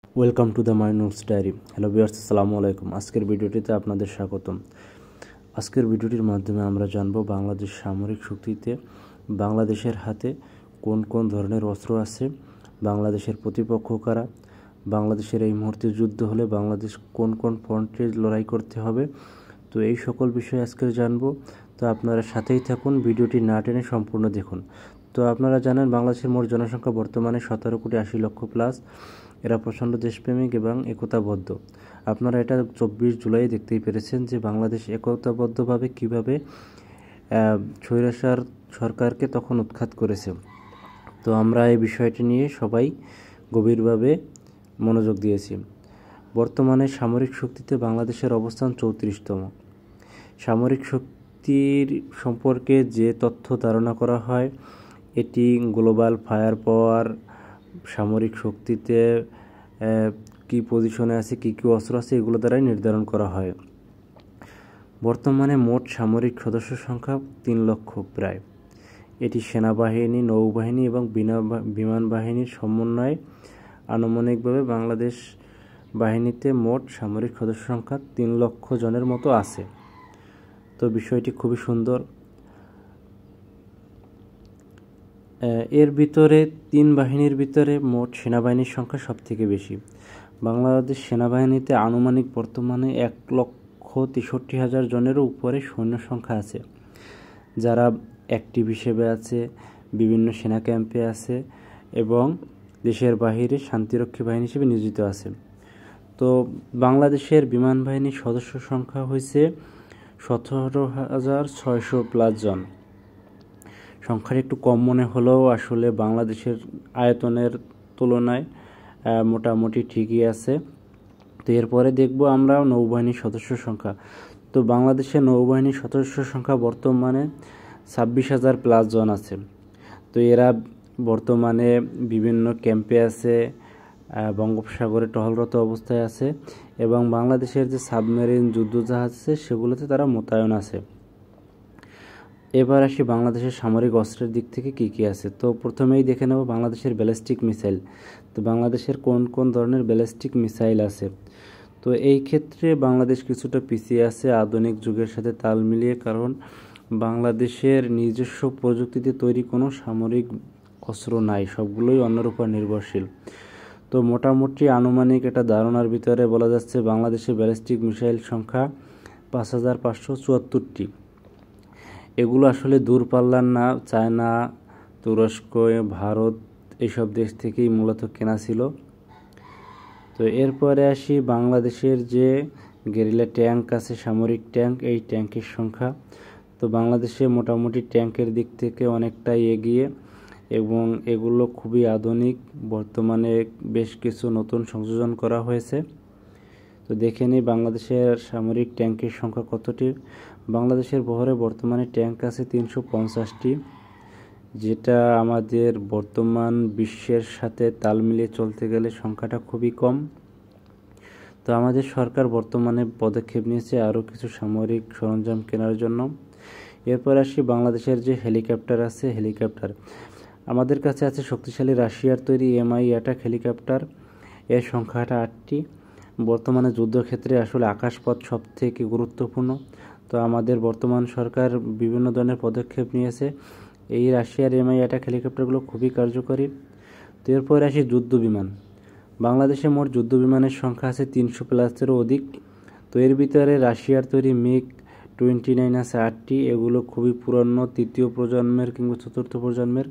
Welcome to the my notes diary. Hello viewers, আসসালামু আলাইকুম। আজকের ভিডিওটিতে আপনাদের স্বাগতম। আজকের ভিডিওটির মাধ্যমে আমরা জানব বাংলাদেশ সামরিক শক্তিতে বাংলাদেশের হাতে কোন কোন ধরনের অস্ত্র আছে, বাংলাদেশের প্রতিপক্ষ কারা, বাংলাদেশের এই মুহূর্তে যুদ্ধ হলে বাংলাদেশ কোন কোন ফ্রন্টে লড়াই করতে হবে। তো এই সকল বিষয়ে আজকে জানব। তো আপনারা সাথেই থাকুন, ভিডিওটি না টেনে সম্পূর্ণ দেখুন। তো আপনারা জানেন বাংলাদেশের মোট জনসংখ্যা বর্তমানে 17,80,00,000 প্লাস। এরা প্রচণ্ড দেশপ্রেমিক এবং একতাবদ্ধ। আপনারা এটা 24 জুলাই দেখতেই পেরেছেন যে বাংলাদেশ একতাবদ্ধভাবে কীভাবে স্বৈরাচার সরকারকে তখন উৎখাত করেছে। তো আমরা এই বিষয়টি নিয়ে সবাই গভীরভাবে মনোযোগ দিয়েছি। বর্তমানে সামরিক শক্তিতে বাংলাদেশের অবস্থান 34তম। সামরিক শক্তির সম্পর্কে যে তথ্য ধারণা করা হয়, এটি গ্লোবাল ফায়ার পাওয়ার, সামরিক শক্তিতে কী পজিশনে আছে, কী কী অস্ত্র আছে, এগুলো দ্বারাই নির্ধারণ করা হয়। বর্তমানে মোট সামরিক সদস্য সংখ্যা 3 লক্ষ প্রায়। এটি সেনাবাহিনী, নৌবাহিনী এবং বিমান বাহিনীর সমন্বয়ে আনুমানিকভাবে বাংলাদেশ বাহিনীতে মোট সামরিক সদস্য সংখ্যা 3 লক্ষ জনের মতো আছে। তো বিষয়টি খুবই সুন্দর। এর ভিতরে 3 বাহিনীর ভিতরে মোট সেনাবাহিনীর সংখ্যা সবথেকে বেশি। বাংলাদেশ সেনাবাহিনীতে আনুমানিক বর্তমানে 1,63,000 জনেরও উপরে সৈন্য সংখ্যা আছে, যারা অ্যাক্টিভ হিসেবে আছে, বিভিন্ন সেনা ক্যাম্পে আছে এবং দেশের বাহিরে শান্তিরক্ষী বাহিনী হিসেবে নিয়োজিত আছে। তো বাংলাদেশের বিমান বাহিনীর সদস্য সংখ্যা হয়েছে 17,600 প্লাস জন। সংখ্যাটা একটু কম মনে হলেও আসলে বাংলাদেশের আয়তনের তুলনায় মোটামুটি ঠিকই আছে। তো এরপরে দেখব আমরা নৌবাহিনীর সদস্য সংখ্যা। তো বাংলাদেশের নৌবাহিনীর সদস্য সংখ্যা বর্তমানে 26,000 প্লাস জন আছে। তো এরা বর্তমানে বিভিন্ন ক্যাম্পে আছে, বঙ্গোপসাগরে টহলরত অবস্থায় আছে এবং বাংলাদেশের যে সাবমেরিন যুদ্ধজাহাজ আছে সেগুলোতে তারা মোতায়েন আছে। এবার আসি বাংলাদেশের সামরিক অস্ত্রের দিক থেকে কী কী আছে। তো প্রথমেই দেখে নেব বাংলাদেশের ব্যালিস্টিক মিসাইল। তো বাংলাদেশের কোন কোন ধরনের ব্যালিস্টিক মিসাইল আছে। তো এই ক্ষেত্রে বাংলাদেশ কিছুটা পিছিয়ে আছে আধুনিক যুগের সাথে তাল মিলিয়ে, কারণ বাংলাদেশের নিজস্ব প্রযুক্তিতে তৈরি কোনো সামরিক অস্ত্র নাই, সবগুলোই অন্যের উপর নির্ভরশীল। তো মোটামুটি আনুমানিক একটা ধারণার ভিতরে বলা যাচ্ছে বাংলাদেশের ব্যালিস্টিক মিসাইল সংখ্যা 5,574টি। এগুলো আসলে দূরপাল্লার না, চায়না, তুরস্ক, ভারত এইসব দেশ থেকেই মূলত কেনা ছিল। তো এরপরে আসি বাংলাদেশের যে গেরিলা ট্যাঙ্ক আছে, সামরিক ট্যাঙ্ক, এই ট্যাঙ্কের সংখ্যা। তো বাংলাদেশে মোটামুটি ট্যাঙ্কের দিক থেকে অনেকটাই এগিয়ে এবং এগুলো খুবই আধুনিক। বর্তমানে বেশ কিছু নতুন সংযোজন করা হয়েছে। তো দেখে নিই বাংলাদেশের সামরিক ট্যাঙ্কের সংখ্যা কতটি। বাংলাদেশের বহরে বর্তমানে ট্যাঙ্ক আছে 350টি, যেটা আমাদের বর্তমান বিশ্বের সাথে তাল মিলিয়ে চলতে গেলে সংখ্যাটা খুবই কম। তো আমাদের সরকার বর্তমানে পদক্ষেপ নিয়েছে আরও কিছু সামরিক সরঞ্জাম কেনার জন্য। এরপর আসি বাংলাদেশের যে হেলিকপ্টার আছে, হেলিকপ্টার আমাদের কাছে আছে শক্তিশালী রাশিয়ার তৈরি MI অ্যাটাক হেলিকপ্টার। এর সংখ্যাটা 8টি। বর্তমানে যুদ্ধক্ষেত্রে আসলে আকাশপথ সব থেকে গুরুত্বপূর্ণ। তো আমাদের বর্তমান সরকার বিভিন্ন ধরনের পদক্ষেপ নিয়েছে। এই রাশিয়ার MI অ্যাটাক হেলিকপ্টারগুলো খুবই কার্যকরী। তো এরপর আসি যুদ্ধ বিমান। বাংলাদেশে মোট যুদ্ধ বিমানের সংখ্যা আছে 300 প্লাসেরও অধিক। তো এর ভিতরে রাশিয়ার তৈরি MiG-29 আছে 8টি। এগুলো খুবই পুরনো, 3য় প্রজন্মের কিংবা 4র্থ প্রজন্মের।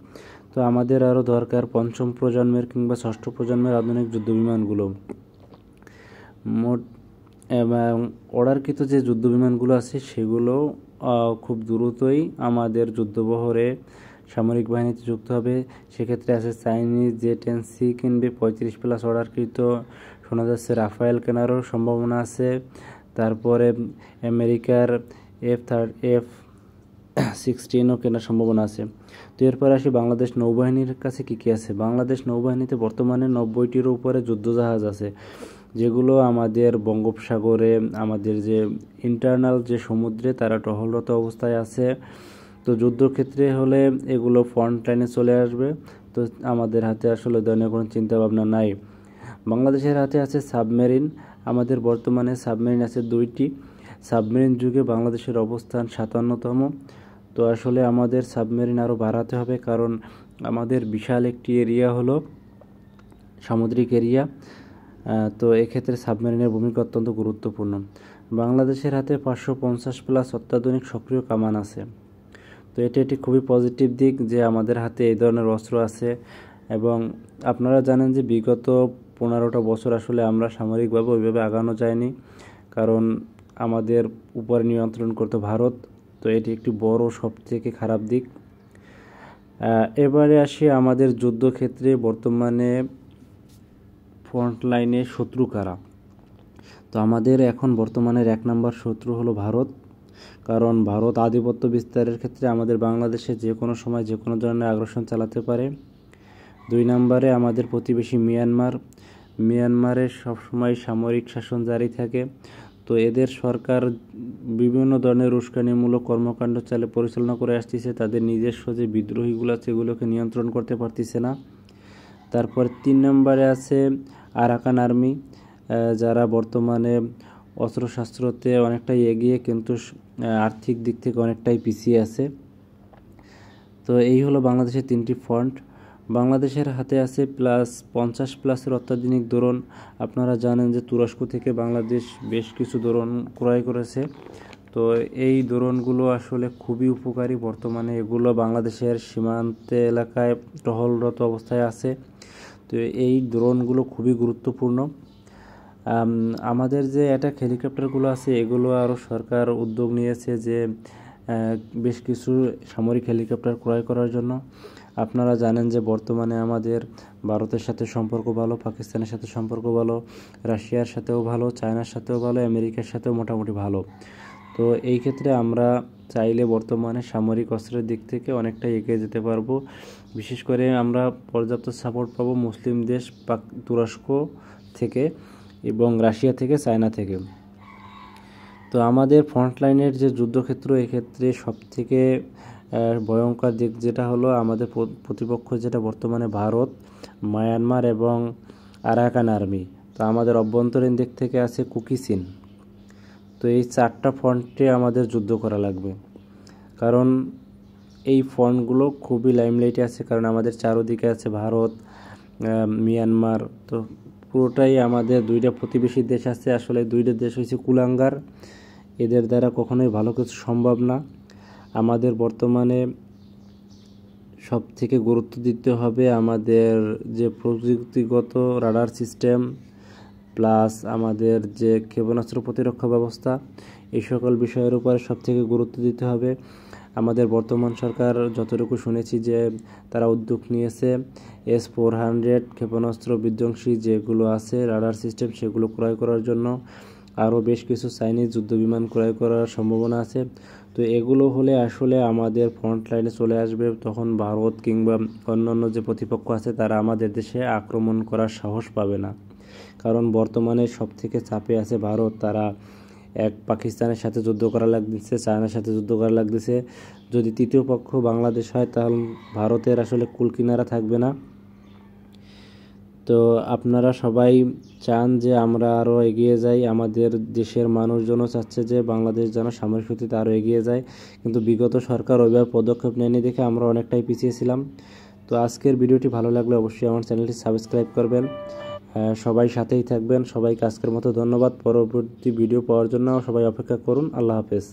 তো আমাদের আরও দরকার 5ম প্রজন্মের কিংবা 6ষ্ঠ প্রজন্মের আধুনিক যুদ্ধ বিমানগুলো। মোট এবং অর্ডারকৃত যে যুদ্ধ বিমানগুলো আছে সেগুলো খুব দ্রুতই আমাদের যুদ্ধবহরে সামরিক বাহিনীতে যুক্ত হবে। সেক্ষেত্রে আছে চাইনিজ Z10C কিনবে 35 প্লাস অর্ডারকৃত। শোনা যাচ্ছে রাফায়েল কেনারও সম্ভাবনা আছে। তারপরে আমেরিকার F-16ও কেনার সম্ভাবনা আছে। তো এরপর আসি বাংলাদেশ নৌবাহিনীর কাছে কী কী আছে। বাংলাদেশ নৌবাহিনীতে বর্তমানে 90টির উপরে যুদ্ধজাহাজ আছে, যেগুলো আমাদের বঙ্গোপসাগরে, আমাদের যে ইন্টারনাল যে সমুদ্রে তারা টহলরত অবস্থায় আছে। তো যুদ্ধক্ষেত্রে হলে এগুলো ফ্রন্ট লাইনে চলে আসবে। তো আমাদের হাতে আসলে ধরনের কোনো চিন্তাভাবনা নাই। বাংলাদেশের হাতে আছে সাবমেরিন। আমাদের বর্তমানে সাবমেরিন আছে 2টি। সাবমেরিন যুগে বাংলাদেশের অবস্থান 57তম। তো আসলে আমাদের সাবমেরিন আরও বাড়াতে হবে, কারণ আমাদের বিশাল একটি এরিয়া হলো সামুদ্রিক এরিয়া। তো এক্ষেত্রে সাবমেরিনের ভূমিকা অত্যন্ত গুরুত্বপূর্ণ। বাংলাদেশের হাতে 550+ অত্যাধুনিক সক্রিয় কামান আছে। তো এটি একটি খুবই পজিটিভ দিক যে আমাদের হাতে এই ধরনের অস্ত্র আছে। এবং আপনারা জানেন যে বিগত 15টা বছর আসলে আমরা সামরিকভাবে ওইভাবে আগানো যায়নি, কারণ আমাদের উপরে নিয়ন্ত্রণ করতো ভারত। তো এটি একটি বড় সবথেকে খারাপ দিক। এবারে আসি আমাদের যুদ্ধক্ষেত্রে বর্তমানে ফ্রন্ট লাইনে শত্রু কারা। তো আমাদের এখন বর্তমানের 1 নম্বর শত্রু হলো ভারত, কারণ ভারত আধিপত্য বিস্তারের ক্ষেত্রে আমাদের বাংলাদেশে যে কোনো সময় যে কোনো ধরনের আগ্রাসন চালাতে পারে। 2 নম্বরে আমাদের প্রতিবেশী মিয়ানমারে সবসময় সামরিক শাসন জারি থাকে। তো এদের সরকার বিভিন্ন ধরনের উস্কানিমূলক কর্মকাণ্ড পরিচালনা করে আসতেছে। তাদের নিজস্ব যে বিদ্রোহীগুলো আছে এগুলোকে নিয়ন্ত্রণ করতে পারতেছে না। তারপর 3 নম্বরে আছে আরাকান আর্মি, যারা বর্তমানে অস্ত্রশস্ত্রতে অনেকটাই এগিয়ে কিন্তু আর্থিক দিক থেকে অনেকটাই পিছিয়ে আছে। তো এই হলো বাংলাদেশের 3টি ফ্রন্ট। বাংলাদেশের হাতে আছে 50+ অত্যাধুনিক ড্রোন। আপনারা জানেন যে তুরস্ক থেকে বাংলাদেশ বেশ কিছু ড্রোন ক্রয় করেছে। তো এই ড্রোনগুলো আসলে খুবই উপকারী। বর্তমানে এগুলো বাংলাদেশের সীমান্ত এলাকায় টহলরত অবস্থায় আছে। তো এই ড্রোনগুলো খুবই গুরুত্বপূর্ণ। আমাদের যে অ্যাটাক হেলিকপ্টারগুলো আছে এগুলো আরও সরকার উদ্যোগ নিয়েছে যে বেশ কিছু সামরিক হেলিকপ্টার ক্রয় করার জন্য। আপনারা জানেন যে বর্তমানে আমাদের ভারতের সাথে সম্পর্ক ভালো, পাকিস্তানের সাথে সম্পর্ক ভালো, রাশিয়ার সাথেও ভালো, চায়নার সাথেও ভালো, আমেরিকার সাথেও মোটামুটি ভালো। তো এই ক্ষেত্রে আমরা চাইলে বর্তমানে সামরিক অস্ত্রের দিক থেকে অনেকটাই এগিয়ে যেতে পারবো। বিশেষ করে আমরা পর্যাপ্ত সাপোর্ট পাবো মুসলিম দেশ তুরস্ক থেকে এবং রাশিয়া থেকে, চায়না থেকে। তো আমাদের ফ্রন্টলাইনের যে যুদ্ধক্ষেত্র, এক্ষেত্রে সবথেকে ভয়ঙ্কর দিক যেটা হলো আমাদের প্রতিপক্ষ যেটা বর্তমানে ভারত, মায়ানমার এবং আরাকান আর্মি। তো আমাদের অভ্যন্তরীণ দিক থেকে আছে কুকি চীন। তো এই 4টা ফ্রন্টে আমাদের যুদ্ধ করা লাগবে, কারণ এই ফ্রন্টগুলো খুবই লাইমলাইটে আছে, কারণ আমাদের চারদিকে আছে ভারত, মিয়ানমার। তো পুরোটাই আমাদের 2টা প্রতিবেশী দেশ আছে। আসলে 2টা দেশ হচ্ছে কুলাঙ্গার, এদের দ্বারা কখনোই ভালো কিছু সম্ভব না। আমাদের বর্তমানে সব থেকে গুরুত্ব দিতে হবে আমাদের যে প্রযুক্তিগত রাডার সিস্টেম প্লাস আমাদের যে ক্ষেপণাস্ত্র প্রতিরক্ষা ব্যবস্থা, এই সকল বিষয়ের উপরে সব থেকে গুরুত্ব দিতে হবে। আমাদের বর্তমান সরকার যতটুকু শুনেছি যে তারা উদ্যোগ নিয়েছে S-400 ক্ষেপণাস্ত্র বিধ্বংসী যেগুলো আছে রাডার সিস্টেম সেগুলো ক্রয় করার জন্য। আরও বেশ কিছু চাইনিজ যুদ্ধবিমান ক্রয় করার সম্ভাবনা আছে। তো এগুলো হলে আসলে আমাদের ফ্রন্ট লাইনে চলে আসবে, তখন ভারত কিংবা অন্যান্য যে প্রতিপক্ষ আছে তারা আমাদের দেশে আক্রমণ করার সাহস পাবে না। কারণ বর্তমানে সব থেকে চাপে আছে ভারত। তারা পাকিস্তানের সাথে যুদ্ধ করা লাগতেছে, চায়নার সাথে যুদ্ধ করা লাগতেছে। যদি তৃতীয় পক্ষ বাংলাদেশ হয় তাহলে ভারতের আসলে কুলকিনারা থাকবে না। তো আপনারা সবাই চান যে আমরা আরও এগিয়ে যাই, আমাদের দেশের মানুষজনও চাচ্ছে যে বাংলাদেশ যেন সামরিক শক্তিতে আরও এগিয়ে যায়, কিন্তু বিগত সরকার ওইভাবে পদক্ষেপ নেয়নি দেখে আমরা অনেকটাই পিছিয়ে ছিলাম। তো আজকের ভিডিওটি ভালো লাগলে অবশ্যই আমার চ্যানেলটি সাবস্ক্রাইব করবেন, সবাই সাথেই থাকবেন। সবাইকে আজকের মতো ধন্যবাদ। পরবর্তী ভিডিও পাওয়ার জন্য সবাই অপেক্ষা করুন। আল্লাহ হাফেজ।